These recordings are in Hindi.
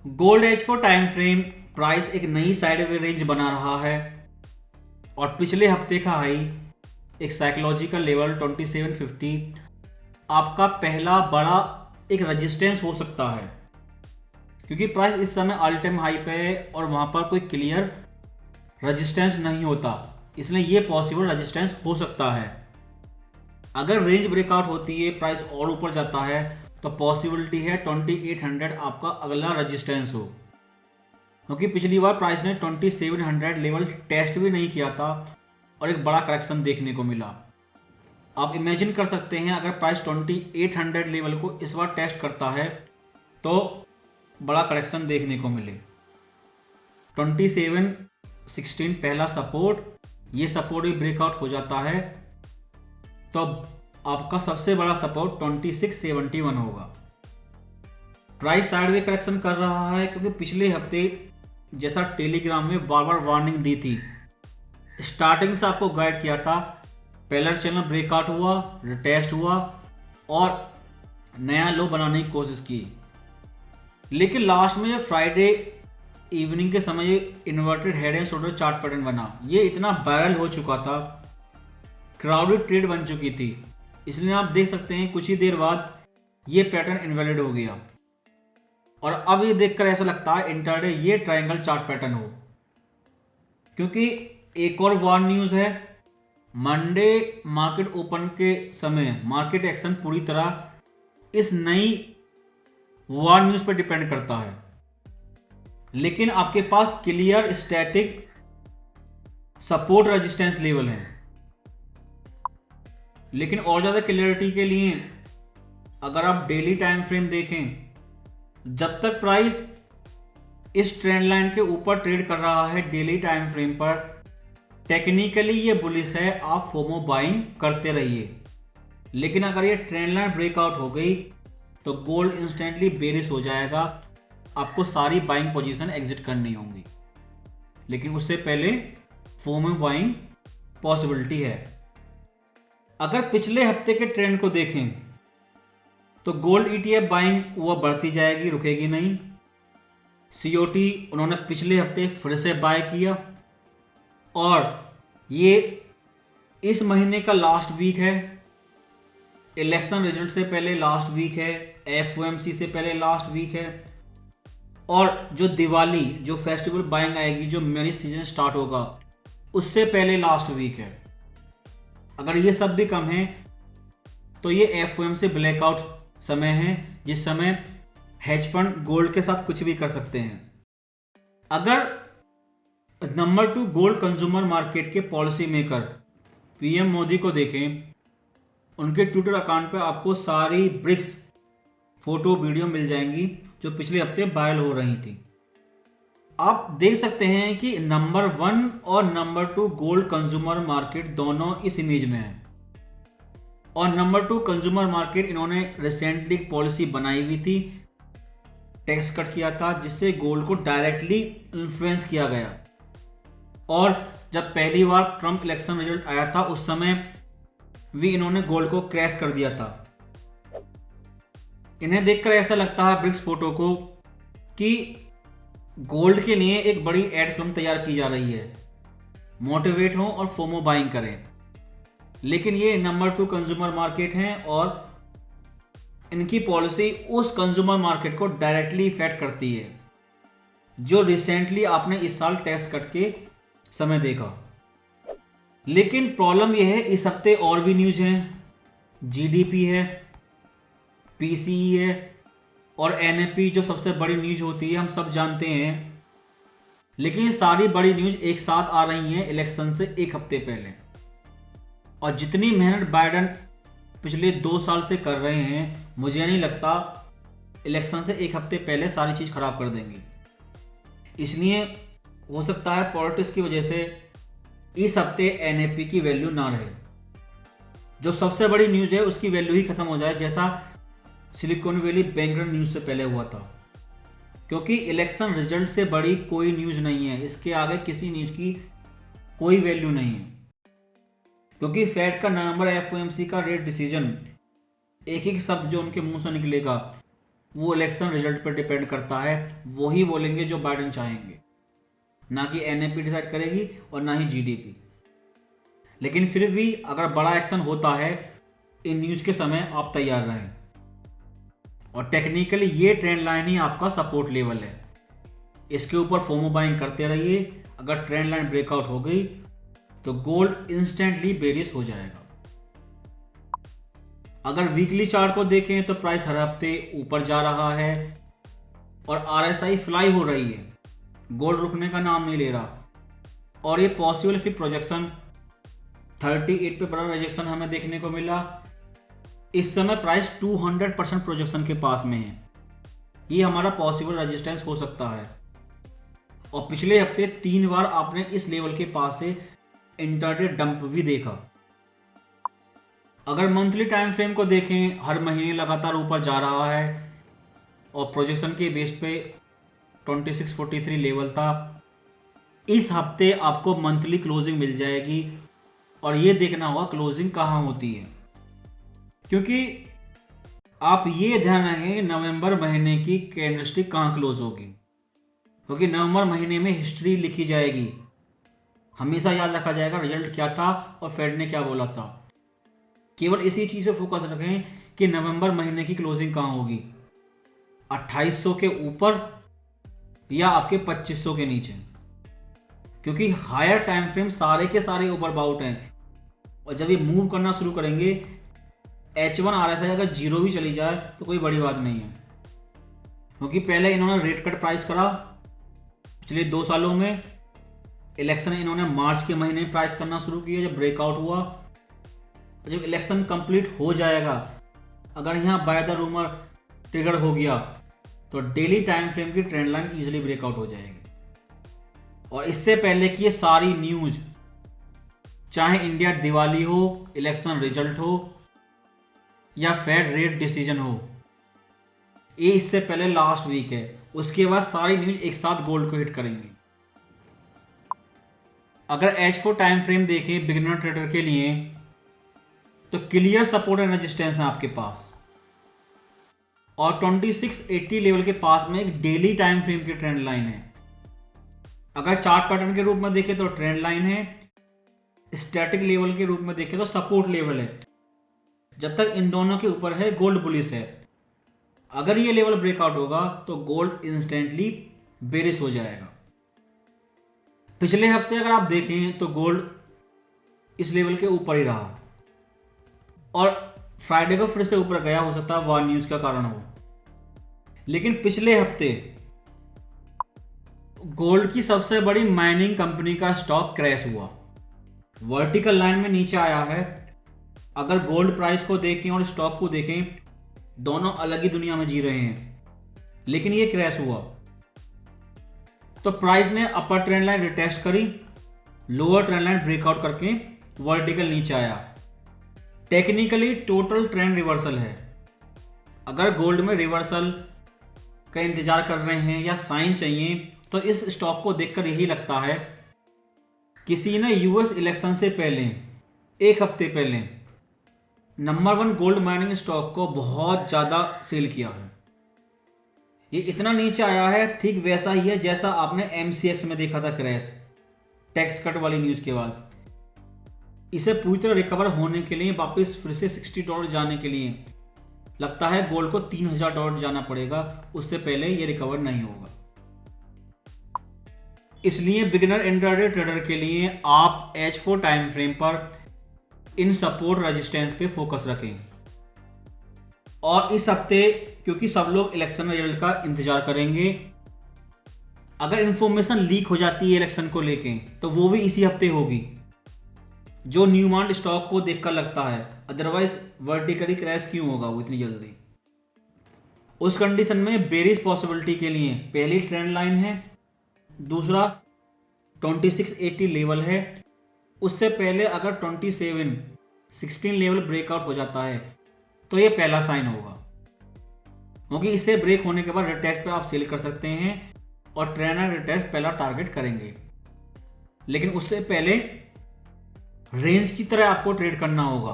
Gold as for time frame price एक नई साइडवे रेंज बना रहा है और पिछले हफ्ते का हाई एक साइकोलॉजिकल लेवल 2750 आपका पहला बड़ा एक रेजिस्टेंस हो सकता है, क्योंकि प्राइस इस समय ऑल टाइम हाई पे है और वहां पर कोई क्लियर रेजिस्टेंस नहीं होता, इसलिए ये पॉसिबल रेजिस्टेंस हो सकता है। अगर रेंज ब्रेकआउट होती है, प्राइस और ऊपर जाता है तो पॉसिबिलिटी है 2800 आपका अगला रेजिस्टेंस हो, क्योंकि पिछली बार प्राइस ने 2700 लेवल टेस्ट भी नहीं किया था और एक बड़ा करेक्शन देखने को मिला। आप इमेजिन कर सकते हैं अगर प्राइस 2800 लेवल को इस बार टेस्ट करता है तो बड़ा करेक्शन देखने को मिले। 2716 पहला सपोर्ट, ये सपोर्ट भी ब्रेकआउट हो जाता है तो आपका सबसे बड़ा सपोर्ट 2671 होगा। प्राइस साइडवे करेक्शन कर रहा है क्योंकि पिछले हफ्ते जैसा टेलीग्राम में बार बार वार्निंग दी थी, स्टार्टिंग से आपको गाइड किया था, पहला चैनल ब्रेकआउट हुआ, रिटेस्ट हुआ और नया लो बनाने की कोशिश की, लेकिन लास्ट में जब फ्राइडे इवनिंग के समय ये inverted head and shoulder chart pattern बना, ये इतना वायरल हो चुका था, क्राउडेड ट्रेड बन चुकी थी, इसलिए आप देख सकते हैं कुछ ही देर बाद ये पैटर्न इनवैलिड हो गया और अब ये देखकर ऐसा लगता है इंटरडे ये ट्रायंगल चार्ट पैटर्न हो, क्योंकि एक और वार न्यूज़ है। मंडे मार्केट ओपन के समय मार्केट एक्शन पूरी तरह इस नई वार न्यूज़ पर डिपेंड करता है, लेकिन आपके पास clear static support resistance level है। लेकिन और ज़्यादा क्लियरिटी के लिए अगर आप डेली टाइम फ्रेम देखें, जब तक प्राइस इस ट्रेंड लाइन के ऊपर ट्रेड कर रहा है डेली टाइम फ्रेम पर, टेक्निकली ये बुलिश है, आप फोमो बाइंग करते रहिए। लेकिन अगर ये ट्रेंड लाइन ब्रेकआउट हो गई तो गोल्ड इंस्टेंटली बेरिश हो जाएगा, आपको सारी बाइंग पोजीशन एग्जिट करनी होंगी, लेकिन उससे पहले फोमो बाइंग पॉसिबिलिटी है। अगर पिछले हफ्ते के ट्रेंड को देखें तो गोल्ड ETF बाइंग वो बढ़ती जाएगी, रुकेगी नहीं। COT उन्होंने पिछले हफ्ते फिर से बाय किया और ये इस महीने का लास्ट वीक है, इलेक्शन रिजल्ट से पहले लास्ट वीक है, FOMC से पहले लास्ट वीक है और जो दिवाली जो फेस्टिवल बाइंग आएगी, जो मैरिज सीजन स्टार्ट होगा, उससे पहले लास्ट वीक है। अगर ये सब भी कम है तो ये FOMC ब्लैकआउट समय है, जिस समय हेज फंड गोल्ड के साथ कुछ भी कर सकते हैं। अगर नंबर 2 गोल्ड कंज्यूमर मार्केट के पॉलिसी मेकर PM मोदी को देखें, उनके ट्विटर अकाउंट पर आपको सारी ब्रिक्स फोटो वीडियो मिल जाएंगी जो पिछले हफ्ते वायरल हो रही थी। आप देख सकते हैं कि नंबर 1 और नंबर 2 गोल्ड कंज्यूमर मार्केट दोनों इस इमेज में है और नंबर 2 कंज्यूमर मार्केट इन्होंने रिसेंटली पॉलिसी बनाई हुई थी, टैक्स कट किया था, जिससे गोल्ड को डायरेक्टली इन्फ्लुएंस किया गया। और जब पहली बार ट्रंप इलेक्शन रिजल्ट आया था उस समय भी इन्होंने गोल्ड को क्रैश कर दिया था। इन्हें देखकर ऐसा लगता है ब्रिक्स फोटो को कि गोल्ड के लिए एक बड़ी एड फिल्म तैयार की जा रही है, मोटिवेट हो और फोमो बाइंग करें। लेकिन ये नंबर 2 कंज्यूमर मार्केट हैं और इनकी पॉलिसी उस कंज्यूमर मार्केट को डायरेक्टली इफेक्ट करती है, जो रिसेंटली आपने इस साल टैक्स कट के समय देखा। लेकिन प्रॉब्लम यह है, इस हफ्ते और भी न्यूज़ हैं, GDP है, PCE है और NFP जो सबसे बड़ी न्यूज़ होती है, हम सब जानते हैं। लेकिन ये सारी बड़ी न्यूज़ एक साथ आ रही हैं इलेक्शन से एक हफ्ते पहले, और जितनी मेहनत बाइडन पिछले 2 साल से कर रहे हैं, मुझे नहीं लगता इलेक्शन से एक हफ्ते पहले सारी चीज़ खराब कर देंगे। इसलिए हो सकता है पॉलिटिक्स की वजह से इस हफ्ते NFP की वैल्यू ना रहे, जो सबसे बड़ी न्यूज़ है उसकी वैल्यू ही खत्म हो जाए, जैसा silicon valley bank run news से पहले हुआ था। क्योंकि इलेक्शन रिजल्ट से बड़ी कोई न्यूज़ नहीं है, इसके आगे किसी न्यूज़ की कोई वैल्यू नहीं है, क्योंकि फेड का नवंबर FOMC का रेट डिसीजन, एक एक शब्द जो उनके मुंह से निकलेगा वो इलेक्शन रिजल्ट पर डिपेंड करता है, वही बोलेंगे जो बाइडेन चाहेंगे, ना कि एनएपी डिसाइड करेगी और ना ही जीडीपी। लेकिन फिर भी अगर बड़ा एक्शन होता है इन न्यूज़ के समय, आप तैयार रहें। और टेक्निकली ये ट्रेंड लाइन ही आपका सपोर्ट लेवल है, इसके ऊपर फोमो बाइंग करते रहिए। अगर ट्रेंड लाइन ब्रेकआउट हो गई तो गोल्ड इंस्टेंटली बेरिश हो जाएगा। अगर वीकली चार्ट को देखें तो प्राइस हर हफ्ते ऊपर जा रहा है और आरएसआई फ्लाई हो रही है, गोल्ड रुकने का नाम नहीं ले रहा। और ये पॉसिबल फिर प्रोजेक्शन 38 पे बड़ा रिजेक्शन हमें देखने को मिला। इस समय प्राइस 200% प्रोजेक्शन के पास में है, ये हमारा पॉसिबल रेजिस्टेंस हो सकता है। और पिछले हफ्ते 3 बार आपने इस लेवल के पास से इंटरडे डंप भी देखा। अगर मंथली टाइम फ्रेम को देखें, हर महीने लगातार ऊपर जा रहा है और प्रोजेक्शन के बेस पे 2643 लेवल था। इस हफ्ते आपको मंथली क्लोजिंग मिल जाएगी और ये देखना होगा क्लोजिंग कहाँ होती है, क्योंकि आप ये ध्यान रखें नवंबर महीने की कैंडलस्टिक कहाँ क्लोज होगी, क्योंकि नवंबर महीने में हिस्ट्री लिखी जाएगी। हमेशा याद रखा जाएगा रिजल्ट क्या था और फेड ने क्या बोला था। केवल इसी चीज़ पे फोकस रखें कि नवंबर महीने की क्लोजिंग कहाँ होगी, 2800 के ऊपर या आपके 2500 के नीचे, क्योंकि हायर टाइम फ्रेम सारे के सारे ओवर बाउट हैं। और जब ये मूव करना शुरू करेंगे, H1 RSI अगर जीरो भी चली जाए तो कोई बड़ी बात नहीं है, क्योंकि पहले इन्होंने रेट कट प्राइस करा पिछले 2 सालों में। इलेक्शन इन्होंने मार्च के महीने में प्राइस करना शुरू किया जब ब्रेकआउट हुआ। जब इलेक्शन कंप्लीट हो जाएगा, अगर यहाँ बाय द रूमर ट्रिगर हो गया तो डेली टाइम फ्रेम की ट्रेंड लाइन इजीली ब्रेकआउट हो जाएगी। और इससे पहले कि ये सारी न्यूज, चाहे इंडिया दिवाली हो, इलेक्शन रिजल्ट हो या फेड रेट डिसीजन हो, ये इससे पहले लास्ट वीक है, उसके बाद सारी न्यूज एक साथ गोल्ड को हिट करेंगी। अगर H4 टाइम फ्रेम देखें बिगिनर ट्रेडर के लिए तो क्लियर सपोर्ट एंड रेजिस्टेंस है आपके पास, और 2680 लेवल के पास में एक डेली टाइम फ्रेम की ट्रेंड लाइन है। अगर चार्ट पैटर्न के रूप में देखें तो ट्रेंड लाइन है, स्टैटिक लेवल के रूप में देखें तो सपोर्ट लेवल है। जब तक इन दोनों के ऊपर है गोल्ड बुलिश है। अगर ये लेवल ब्रेकआउट होगा तो गोल्ड इंस्टेंटली बेरिश हो जाएगा। पिछले हफ्ते अगर आप देखें तो गोल्ड इस लेवल के ऊपर ही रहा और फ्राइडे को फिर से ऊपर गया, हो सकता है वार न्यूज का कारण हो। लेकिन पिछले हफ्ते गोल्ड की सबसे बड़ी माइनिंग कंपनी का स्टॉक क्रैश हुआ, वर्टिकल लाइन में नीचे आया है। अगर गोल्ड प्राइस को देखें और स्टॉक को देखें, दोनों अलग ही दुनिया में जी रहे हैं, लेकिन ये क्रैश हुआ तो प्राइस ने अपर ट्रेंड लाइन रिटेस्ट करी, लोअर ट्रेंड लाइन ब्रेकआउट करके वर्टिकल नीचे आया। टेक्निकली टोटल ट्रेंड रिवर्सल है। अगर गोल्ड में रिवर्सल का इंतजार कर रहे हैं या साइन चाहिए तो इस स्टॉक को देखकर यही लगता है किसी ने यूएस इलेक्शन से पहले, एक हफ्ते पहले, नंबर 1 गोल्ड माइनिंग स्टॉक को बहुत ज़्यादा सेल किया है। ये इतना नीचे आया है, ठीक वैसा ही है जैसा आपने MCX में देखा था क्रैश, टैक्स कट वाली न्यूज़ के बाद। इसे पूरी तरह रिकवर होने के लिए, वापस फिर से $60 जाने के लिए लगता है गोल्ड को $3000 जाना पड़ेगा, उससे पहले ये रिकवर नहीं होगा। इसलिए बिगिनर इंट्राडे ट्रेडर के लिए आप H4 टाइम फ्रेम पर इन सपोर्ट रेजिस्टेंस पे फोकस रखें। और इस हफ्ते क्योंकि सब लोग इलेक्शन रिजल्ट का इंतजार करेंगे, अगर इंफॉर्मेशन लीक हो जाती है इलेक्शन को लेके तो वो भी इसी हफ्ते होगी, जो न्यूमांड स्टॉक को देखकर लगता है। अदरवाइज वर्टिकली क्रैश क्यों होगा वो इतनी जल्दी। उस कंडीशन में बेरिश पॉसिबिलिटी के लिए पहली ट्रेंड लाइन है, दूसरा 2680 लेवल है। उससे पहले अगर 2716 लेवल ब्रेकआउट हो जाता है तो ये पहला साइन होगा, क्योंकि इससे ब्रेक होने के बाद रिटेस्ट पे आप सेल कर सकते हैं और ट्रेंड रिटेस्ट पहला टारगेट करेंगे। लेकिन उससे पहले रेंज की तरह आपको ट्रेड करना होगा,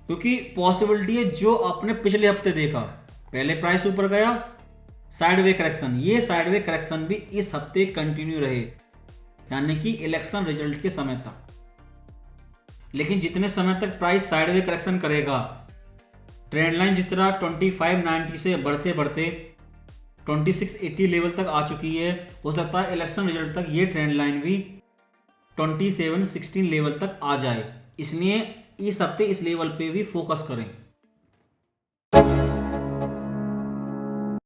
क्योंकि पॉसिबिलिटी है जो आपने पिछले हफ्ते देखा पहले प्राइस ऊपर गया, साइडवे करेक्शन, ये साइडवे करेक्शन भी इस हफ्ते कंटिन्यू रहे, यानी कि इलेक्शन रिजल्ट के समय तक। लेकिन जितने समय तक प्राइस साइडवे करेक्शन करेगा, ट्रेंड लाइन जिस तरह 2590 से बढ़ते बढ़ते 2680 लेवल तक आ चुकी है, हो सकता है इलेक्शन रिजल्ट तक ये ट्रेंड लाइन भी 2716 लेवल तक आ जाए। इसलिए इस हफ्ते इस लेवल पे भी फोकस करें।